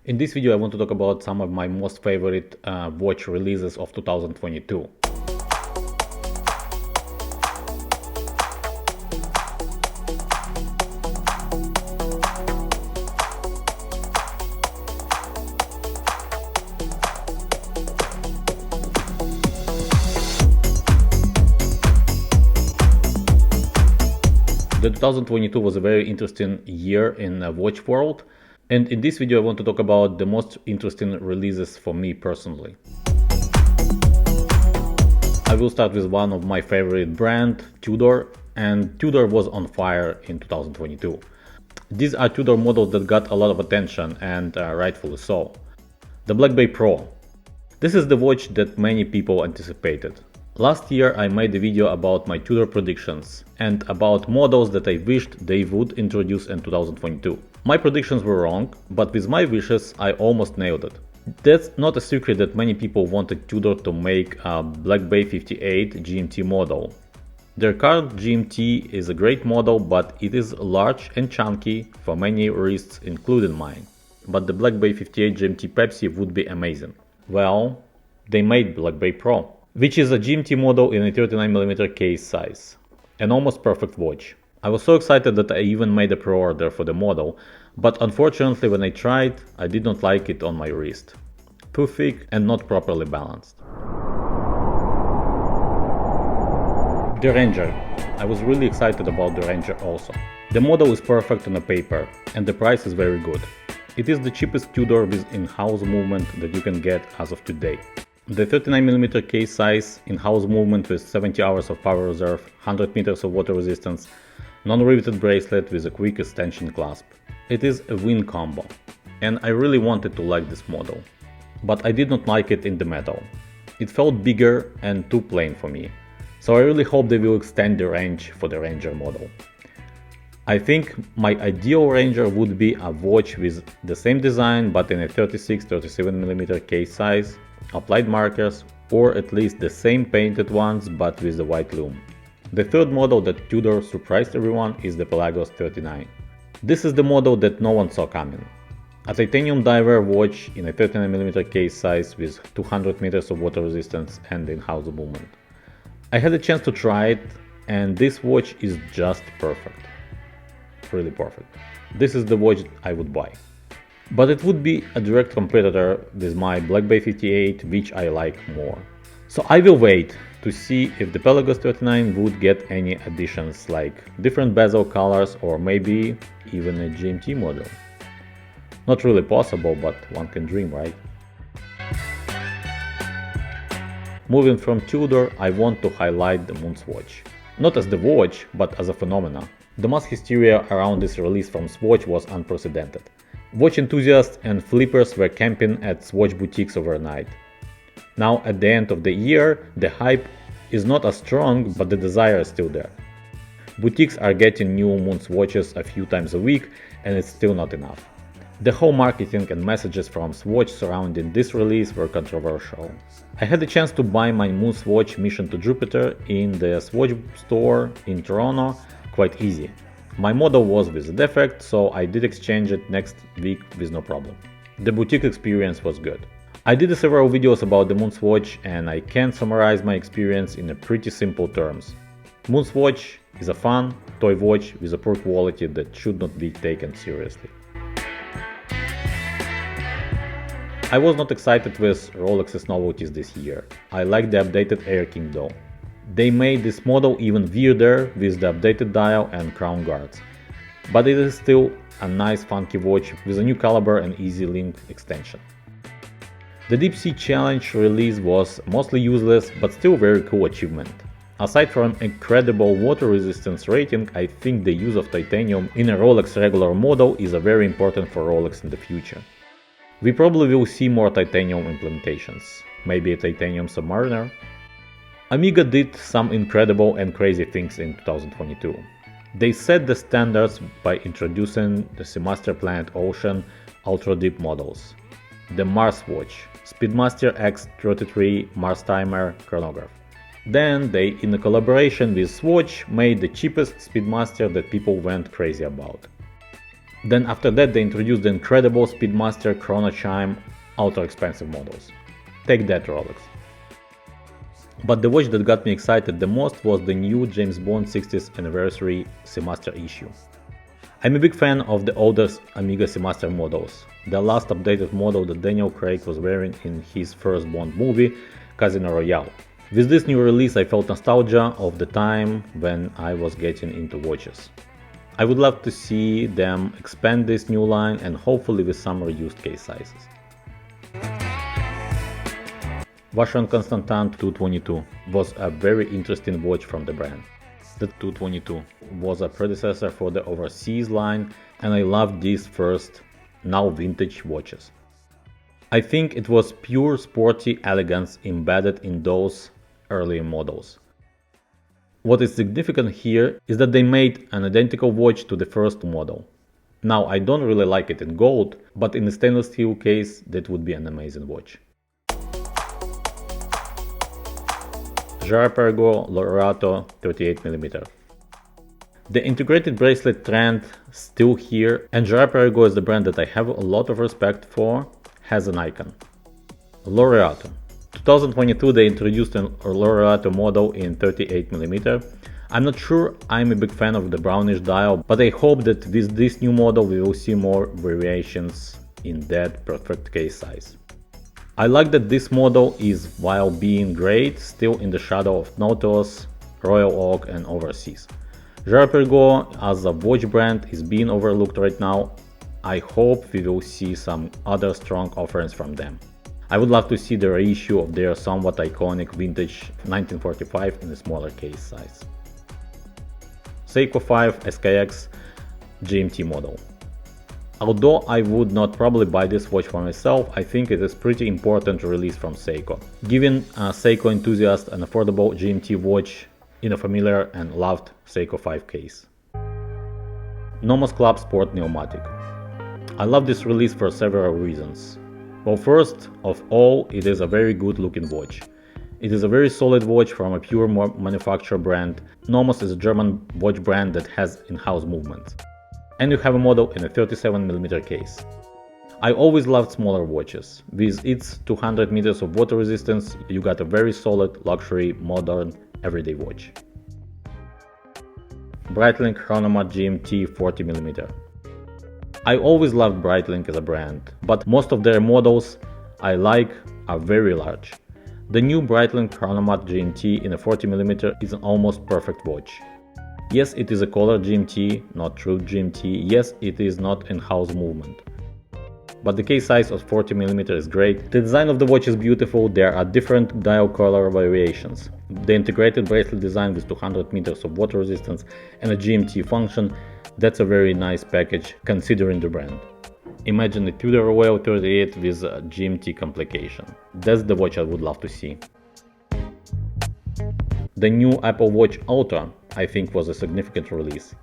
In this video I want to talk about some of my most favorite watch releases of 2022. The 2022 was a very interesting year in the watch world, and in this video I want to talk about the most interesting releases for me personally. I will start with one of my favorite brand, Tudor, and Tudor was on fire in 2022. These are Tudor models that got a lot of attention, and rightfully so. The Black Bay Pro. This is the watch that many people anticipated. Last year I made a video about my Tudor predictions and about models that I wished they would introduce in 2022. My predictions were wrong, but with my wishes I almost nailed it. That's not a secret that many people wanted Tudor to make a Black Bay 58 GMT model. Their current GMT is a great model, but it is large and chunky for many wrists including mine. But the Black Bay 58 GMT Pepsi would be amazing. Well, they made Black Bay Pro, which is a GMT model in a 39mm case size. An almost perfect watch. I was so excited that I even made a pre-order for the model, but unfortunately when I tried, I did not like it on my wrist. Too thick and not properly balanced. The Ranger. I was really excited about the Ranger also. The model is perfect on the paper, and the price is very good. It is the cheapest Tudor with in-house movement that you can get as of today. The 39mm case size, in-house movement with 70 hours of power reserve, 100 meters of water resistance, non-riveted bracelet with a quick extension clasp. It is a win combo, and I really wanted to like this model. But I did not like it in the metal. It felt bigger and too plain for me, so I really hope they will extend the range for the Ranger model. I think my ideal Ranger would be a watch with the same design but in a 36-37mm case size, applied markers, or at least the same painted ones but with the white lume. The third model that Tudor surprised everyone is the Pelagos 39. This is the model that no one saw coming. A titanium diver watch in a 39mm case size with 200 meters of water resistance and in-house movement. I had a chance to try it, and this watch is just perfect. Really perfect. This is the watch I would buy. But it would be a direct competitor with my Black Bay 58, which I like more. So I will wait to see if the Pelagos 39 would get any additions like different bezel colors or maybe even a GMT model. Not really possible, but one can dream, right? Moving from Tudor, I want to highlight the MoonSwatch. Not as the watch, but as a phenomenon. The mass hysteria around this release from Swatch was unprecedented. Watch enthusiasts and flippers were camping at Swatch boutiques overnight. Now at the end of the year, the hype is not as strong, but the desire is still there. Boutiques are getting new MoonSwatches a few times a week, and it's still not enough. The whole marketing and messages from Swatch surrounding this release were controversial. I had the chance to buy my MoonSwatch Mission to Jupiter in the Swatch store in Toronto quite easy. My model was with a defect, so I did exchange it next week with no problem. The boutique experience was good. I did several videos about the MoonSwatch, and I can summarize my experience in a pretty simple terms. MoonSwatch is a fun, toy watch with a poor quality that should not be taken seriously. I was not excited with Rolex's novelties this year. I like the updated Air-King though. They made this model even weirder with the updated dial and crown guards. But it is still a nice funky watch with a new caliber and easy link extension. The Deep Sea Challenge release was mostly useless but still very cool achievement. Aside from incredible water resistance rating, I think the use of titanium in a Rolex regular model is very important for Rolex in the future. We probably will see more titanium implementations, maybe a titanium Submariner. Amiga did some incredible and crazy things in 2022. They set the standards by introducing the Seamaster Planet Ocean Ultra Deep models, the Mars Watch, Speedmaster X33 Mars Timer chronograph. Then they, in a collaboration with Swatch, made the cheapest Speedmaster that people went crazy about. Then after that they introduced the incredible Speedmaster Chrono Chime ultra expensive models. Take that, Rolex. But the watch that got me excited the most was the new James Bond 60th anniversary Seamaster issue. I'm a big fan of the older Amiga Seamaster models, the last updated model that Daniel Craig was wearing in his first Bond movie, Casino Royale. With this new release I felt nostalgia of the time when I was getting into watches. I would love to see them expand this new line and hopefully with some reduced case sizes. Vacheron Constantin 222 was a very interesting watch from the brand. The 222 was a predecessor for the overseas line and I loved these first, now vintage watches. I think it was pure sporty elegance embedded in those early models. What is significant here is that they made an identical watch to the first model. Now I don't really like it in gold, but in a stainless steel case that would be an amazing watch. Girard-Perregaux Laureato 38mm. The integrated bracelet trend still here, and Girard-Perregaux is the brand that I have a lot of respect for, has an icon. Laureato. 2022 they introduced a Laureato model in 38mm. I'm not sure I'm a big fan of the brownish dial, but I hope that with this new model we will see more variations in that perfect case size. I like that this model is, while being great, still in the shadow of Nautilus, Royal Oak and Overseas. Girard-Perregaux as a watch brand is being overlooked right now. I hope we will see some other strong offerings from them. I would love to see the reissue of their somewhat iconic vintage 1945 in a smaller case size. Seiko 5 SKX GMT model. Although I would not probably buy this watch for myself, I think it is pretty important release from Seiko, giving a Seiko enthusiast an affordable GMT watch in a familiar and loved Seiko 5 case. Nomos Club Sport Neomatik. I love this release for several reasons. Well, first of all, it is a very good looking watch. It is a very solid watch from a pure manufacturer brand. Nomos is a German watch brand that has in-house movements. And you have a model in a 37mm case. I always loved smaller watches. With its 200 meters of water resistance, you got a very solid, luxury, modern, everyday watch. Breitling Chronomat GMT 40mm. I always loved Breitling as a brand, but most of their models I like are very large. The new Breitling Chronomat GMT in a 40mm is an almost perfect watch. Yes, it is a color GMT, not true GMT. Yes, it is not in-house movement. But the case size of 40mm is great. The design of the watch is beautiful. There are different dial color variations. The integrated bracelet design with 200 meters of water resistance and a GMT function, that's a very nice package considering the brand. Imagine a Tudor Royal 38 with a GMT complication. That's the watch I would love to see. The new Apple Watch Ultra, I think, was a significant release.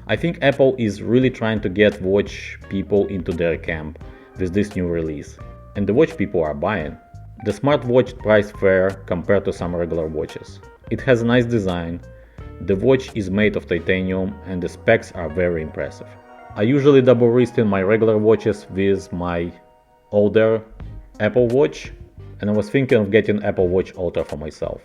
I think Apple is really trying to get watch people into their camp with this new release, and the watch people are buying. The smartwatch priced fair compared to some regular watches. It has a nice design, the watch is made of titanium and the specs are very impressive. I usually double wrist in my regular watches with my older Apple Watch, and I was thinking of getting Apple Watch Ultra for myself.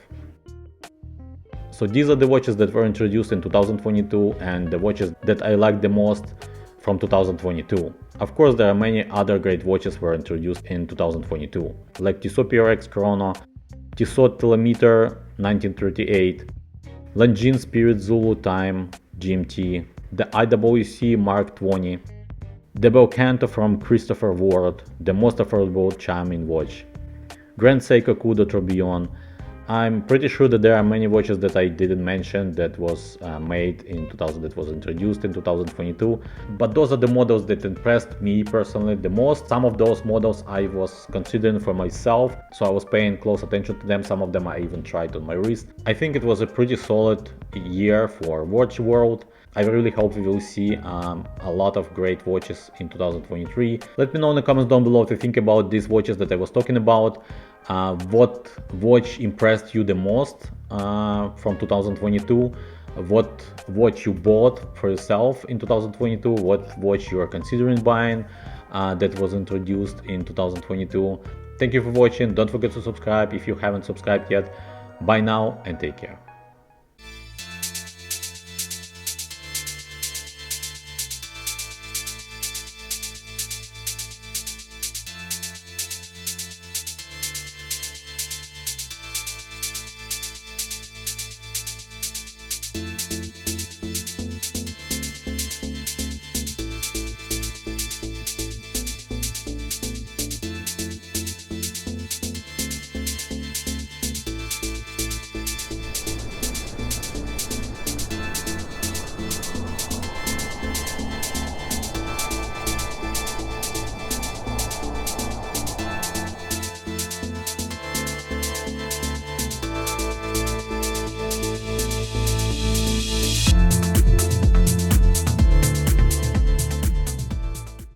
So these are the watches that were introduced in 2022 and the watches that I like the most from 2022. Of course, there are many other great watches were introduced in 2022, like Tissot PRX Chrono, Tissot Telemeter 1938, Longines Spirit Zulu Time GMT, the IWC Mark 20, the Belcanto from Christopher Ward, the most affordable chime-in watch, Grand Seiko Cudo Tourbillon. I'm pretty sure that there are many watches that I didn't mention that was made in 2000, that was introduced in 2022, but those are the models that impressed me personally the most. Some of those models I was considering for myself, so I was paying close attention to them. Some of them I even tried on my wrist. I think it was a pretty solid year for watch world. I really hope we will see a lot of great watches in 2023. Let me know in the comments down below what you think about these watches that I was talking about. What watch impressed you the most from 2022? what watch you bought for yourself in 2022, what watch you are considering buying that was introduced in 2022. Thank you for watching. Don't forget to subscribe if you haven't subscribed yet. Bye now and take care.